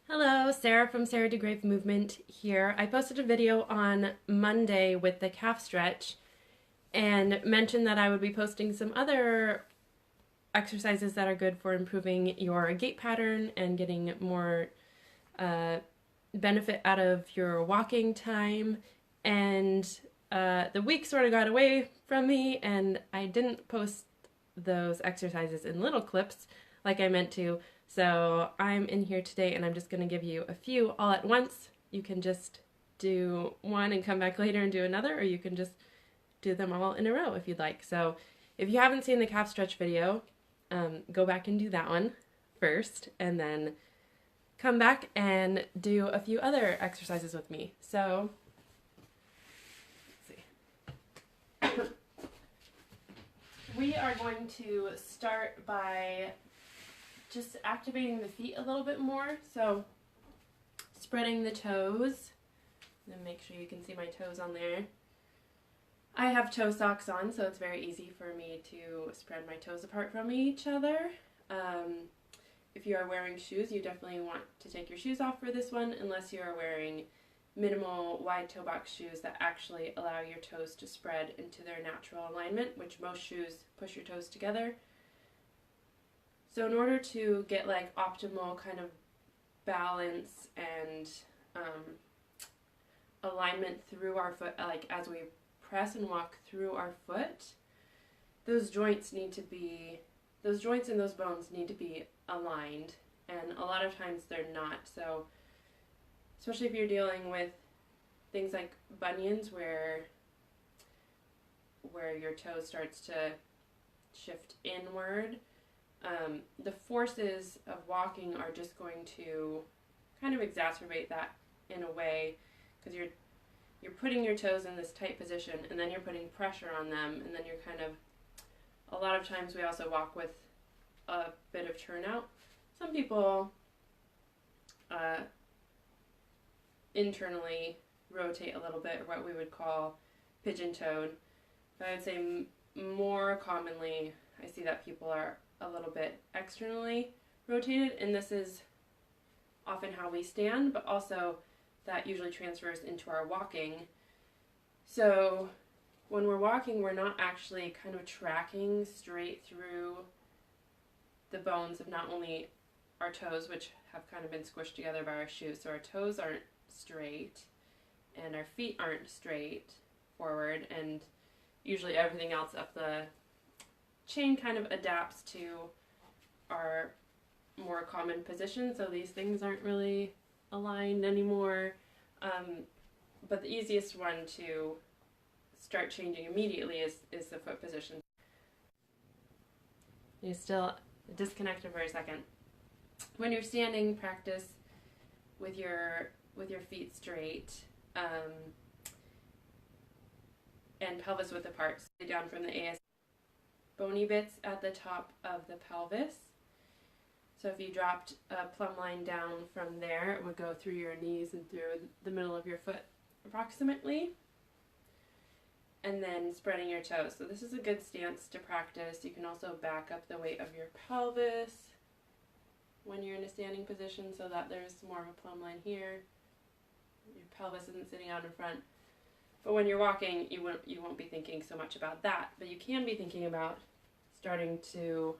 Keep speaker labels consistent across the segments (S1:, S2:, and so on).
S1: Hello, Sarah from Sarah DeGrave Movement here. I posted a video on Monday with the calf stretch and mentioned that I would be posting some other exercises that are good for improving your gait pattern and getting more uh, benefit out of your walking time. And the week sort of got away from me and I didn't post those exercises in little clips like I meant to. So I'm in here today and I'm just going to give you a few all at once. You can just do one and come back later and do another, or you can just do them all in a row if you'd like. So if you haven't seen the calf stretch video, go back and do that one first and then come back and do a few other exercises with me. So let's see. We are going to start by just activating the feet a little bit more. So spreading the toes, and make sure you can see my toes on there. I have toe socks on, so it's very easy for me to spread my toes apart from each other. If you are wearing shoes, you definitely want to take your shoes off for this one, unless you are wearing minimal wide toe box shoes that actually allow your toes to spread into their natural alignment, which most shoes push your toes together. So in order to get like optimal kind of balance and alignment through our foot, like as we press and walk through our foot, those joints and those bones need to be aligned, and a lot of times they're not. So especially if you're dealing with things like bunions where your toe starts to shift inward, the forces of walking are just going to kind of exacerbate that in a way, because you're putting your toes in this tight position and then you're putting pressure on them, and then you're kind of, a lot of times we also walk with a bit of turnout. Some people internally rotate a little bit, or what we would call pigeon-toed. But I would say more commonly I see that people are a little bit externally rotated, and this is often how we stand, but also that usually transfers into our walking. So when we're walking, we're not actually kind of tracking straight through the bones of not only our toes, which have kind of been squished together by our shoes, so our toes aren't straight and our feet aren't straight forward, and usually everything else up the chain kind of adapts to our more common position, so these things aren't really aligned anymore. But the easiest one to start changing immediately is the foot position. You still disconnected for a second. When you're standing, practice with your feet straight, and pelvis width apart. So down from the AS. Bony bits at the top of the pelvis. So if you dropped a plumb line down from there, it would go through your knees and through the middle of your foot approximately. And then spreading your toes. So this is a good stance to practice. You can also back up the weight of your pelvis when you're in a standing position so that there's more of a plumb line here. Your pelvis isn't sitting out in front. But when you're walking, you won't be thinking so much about that. But you can be thinking about starting to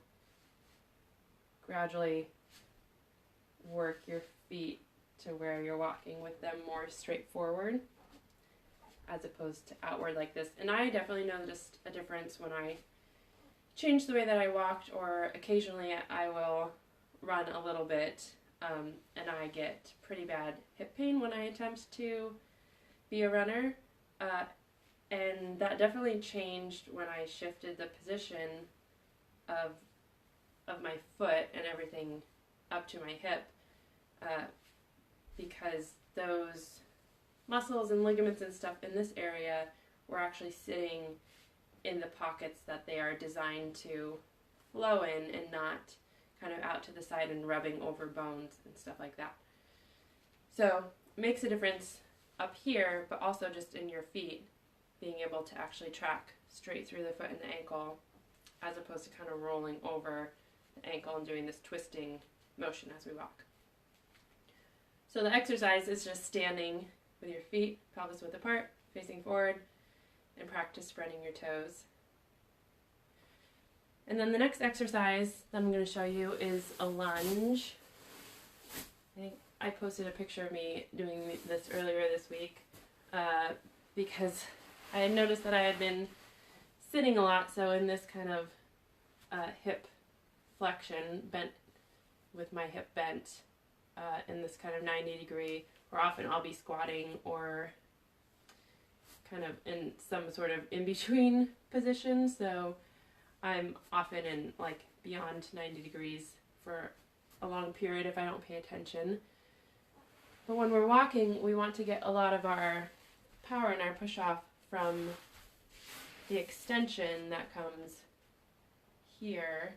S1: gradually work your feet to where you're walking with them more straightforward as opposed to outward like this. And I definitely noticed a difference when I changed the way that I walked, or occasionally I will run a little bit, and I get pretty bad hip pain when I attempt to be a runner. And that definitely changed when I shifted the position of my foot and everything up to my hip, because those muscles and ligaments and stuff in this area were actually sitting in the pockets that they are designed to flow in, and not kind of out to the side and rubbing over bones and stuff like that. So it makes a difference up here, but also just in your feet, being able to actually track straight through the foot and the ankle, as opposed to kind of rolling over the ankle and doing this twisting motion as we walk. So the exercise is just standing with your feet pelvis width apart, facing forward, and practice spreading your toes. And then the next exercise that I'm going to show you is a lunge. I think I posted a picture of me doing this earlier this week because I had noticed that I had been sitting a lot, so in this kind of hip flexion, bent with my hip bent in this kind of 90 degree, or often I'll be squatting or kind of in some sort of in-between position, so I'm often in like beyond 90 degrees for a long period if I don't pay attention. But when we're walking, we want to get a lot of our power and our push-off from the extension that comes here.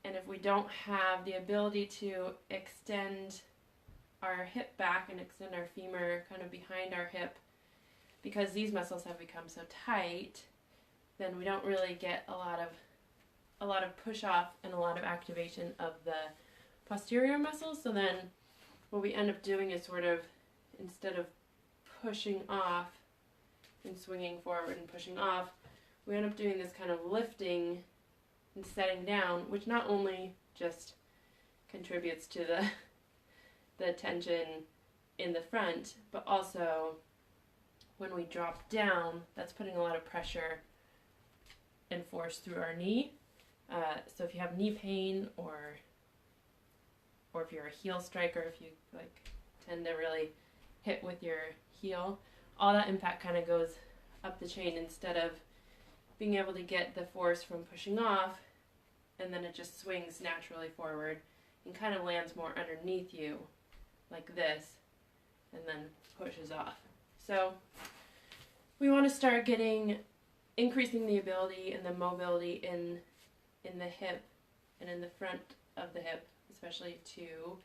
S1: And if we don't have the ability to extend our hip back and extend our femur kind of behind our hip, because these muscles have become so tight, then we don't really get a lot of push off and a lot of activation of the posterior muscles. So then what we end up doing is sort of, instead of pushing off and swinging forward and pushing off, we end up doing this kind of lifting and setting down, which not only just contributes to the tension in the front, but also when we drop down, that's putting a lot of pressure and force through our knee. So if you have knee pain, or if you're a heel striker, if you like tend to really hit with your heel, all that impact kind of goes up the chain instead of being able to get the force from pushing off, and then it just swings naturally forward and kind of lands more underneath you like this, and then pushes off. So we want to start increasing the ability and the mobility in the hip and in the front of the hip, especially to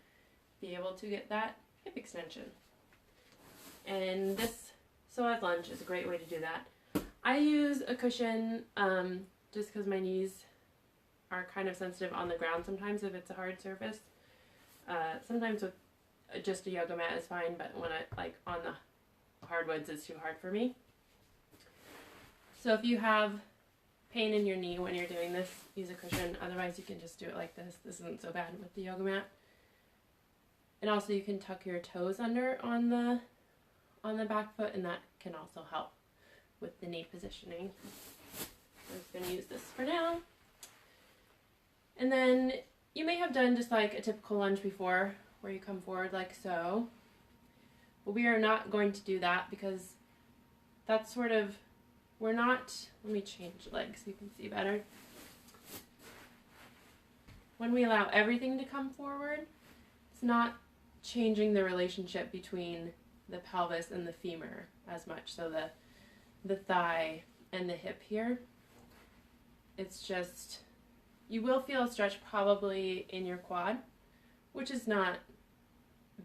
S1: be able to get that hip extension. And this psoas lunge is a great way to do that. I use a cushion just because my knees are kind of sensitive on the ground sometimes if it's a hard surface. Sometimes with just a yoga mat is fine, but when on the hardwoods, it's too hard for me. So if you have pain in your knee when you're doing this, use a cushion. Otherwise, you can just do it like this. This isn't so bad with the yoga mat. And also, you can tuck your toes under on the back foot, and that can also help with the knee positioning. I'm just going to use this for now. And then you may have done just like a typical lunge before, where you come forward like so. But we are not going to do that because that's sort of, let me change legs so you can see better. When we allow everything to come forward, it's not changing the relationship between the pelvis and the femur as much. So the thigh and the hip here. It's just, you will feel a stretch probably in your quad, which is not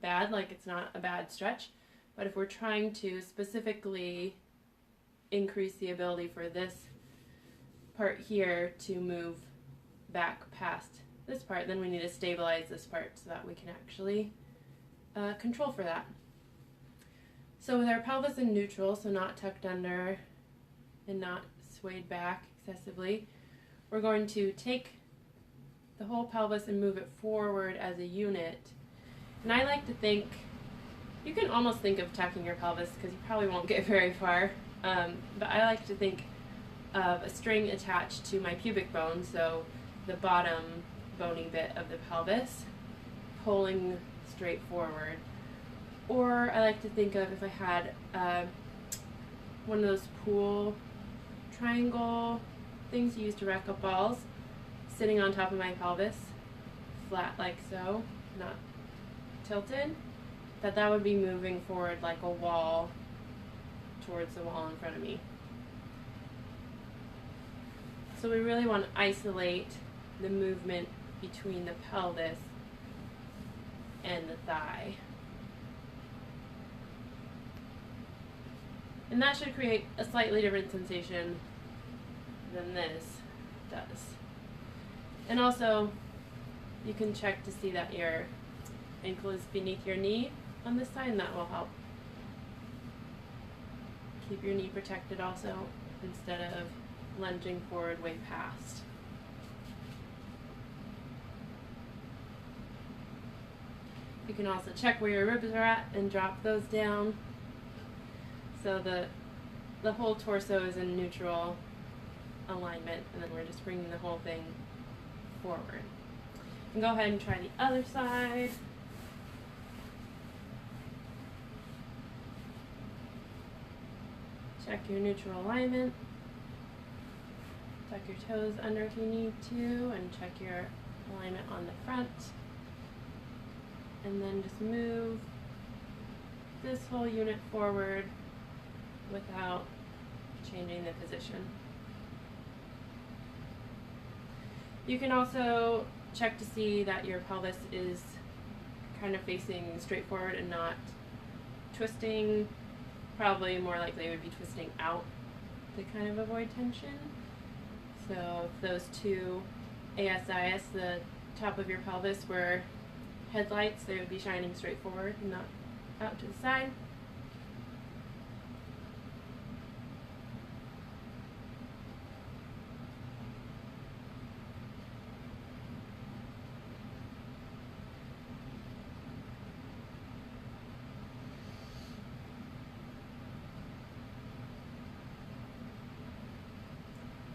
S1: bad, like it's not a bad stretch. But if we're trying to specifically increase the ability for this part here to move back past this part, then we need to stabilize this part so that we can actually control for that. So with our pelvis in neutral, so not tucked under and not swayed back excessively, we're going to take the whole pelvis and move it forward as a unit. And I like to think, you can almost think of tucking your pelvis because you probably won't get very far, but I like to think of a string attached to my pubic bone, so the bottom bony bit of the pelvis, pulling straight forward. Or I like to think of, if I had one of those pool triangle things you use to rack up balls, sitting on top of my pelvis, flat like so, not tilted, that would be moving forward like a wall towards the wall in front of me. So we really want to isolate the movement between the pelvis and the thigh. And that should create a slightly different sensation than this does. And also, you can check to see that you're ankle is beneath your knee on this side, and that will help keep your knee protected also, instead of lunging forward way past. You can also check where your ribs are at and drop those down, so the whole torso is in neutral alignment, and then we're just bringing the whole thing forward. And go ahead and try the other side. Check your neutral alignment. Tuck your toes under if you need to, and check your alignment on the front. And then just move this whole unit forward without changing the position. You can also check to see that your pelvis is kind of facing straight forward and not twisting. Probably more likely it would be twisting out to kind of avoid tension. So if those two ASIS, the top of your pelvis, were headlights, they would be shining straight forward and not out to the side.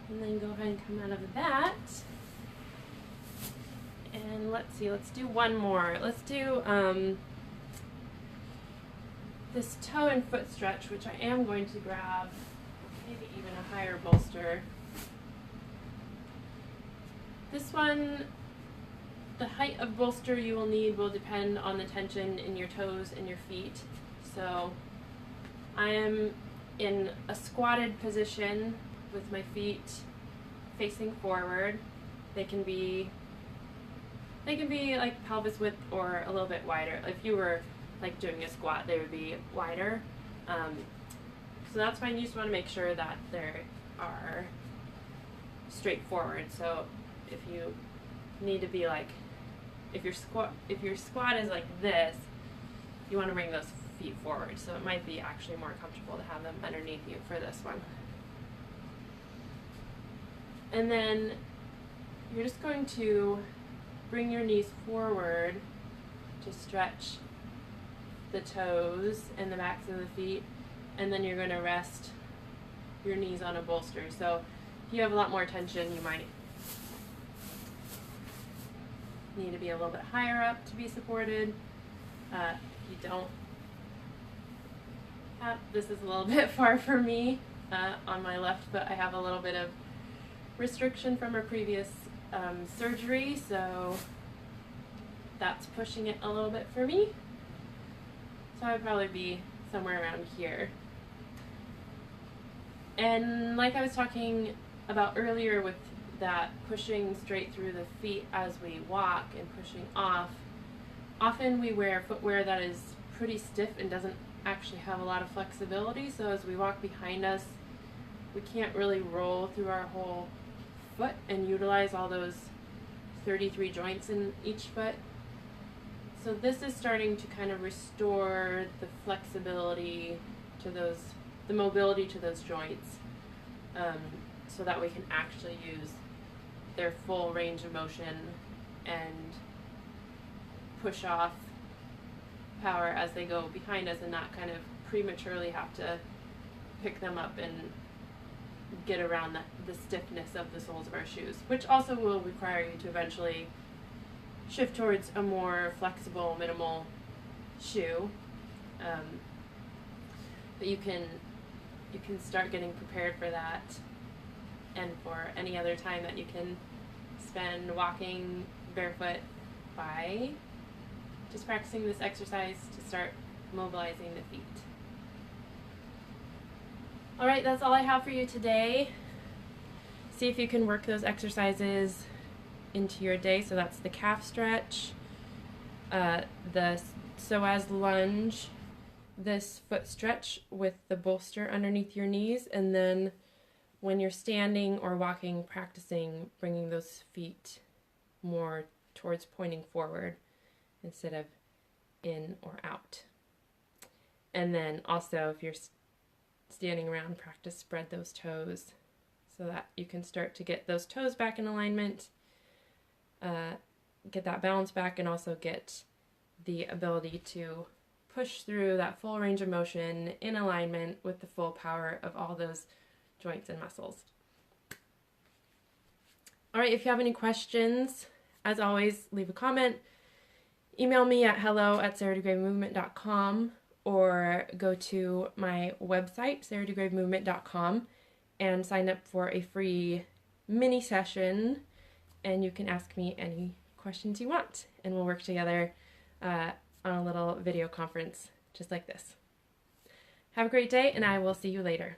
S1: And then go ahead and come out of that. And let's see, let's do one more. Let's do this toe and foot stretch, which I am going to grab maybe even a higher bolster. This one, the height of bolster you will need will depend on the tension in your toes and your feet. So I am in a squatted position with my feet facing forward. They can be like pelvis width or a little bit wider. If you were like doing a squat, they would be wider. So that's fine. You just want to make sure that they are straight forward. So if you need to be like, if your squat is like this, you want to bring those feet forward. So it might be actually more comfortable to have them underneath you for this one. And then you're just going to bring your knees forward to stretch the toes and the backs of the feet, and then you're going to rest your knees on a bolster. So if you have a lot more tension, you might need to be a little bit higher up to be supported. If you don't have, this is a little bit far for me. On my left foot, I have a little bit of restriction from a previous surgery, so that's pushing it a little bit for me. So I'd probably be somewhere around here. And like I was talking about earlier with that pushing straight through the feet as we walk and pushing off, often we wear footwear that is pretty stiff and doesn't actually have a lot of flexibility, so as we walk behind us, we can't really roll through our whole foot and utilize all those 33 joints in each foot. So this is starting to kind of restore the flexibility to those, the mobility to those joints, so that we can actually use their full range of motion and push off power as they go behind us, and not kind of prematurely have to pick them up and get around the stiffness of the soles of our shoes, which also will require you to eventually shift towards a more flexible, minimal shoe. But you can start getting prepared for that, and for any other time that you can spend walking barefoot by just practicing this exercise to start mobilizing the feet. Alright, that's all I have for you today. See if you can work those exercises into your day. So that's the calf stretch, the psoas lunge, this foot stretch with the bolster underneath your knees, and then when you're standing or walking, practicing bringing those feet more towards pointing forward instead of in or out. And then also, if you're standing around, practice spread those toes so that you can start to get those toes back in alignment, get that balance back, and also get the ability to push through that full range of motion in alignment with the full power of all those joints and muscles. All right, if you have any questions, as always, leave a comment. Email me at hello@sarahdegravemovement.com or go to my website, sarahdegravemovement.com, and sign up for a free mini session, and you can ask me any questions you want, and we'll work together on a little video conference just like this. Have a great day, and I will see you later.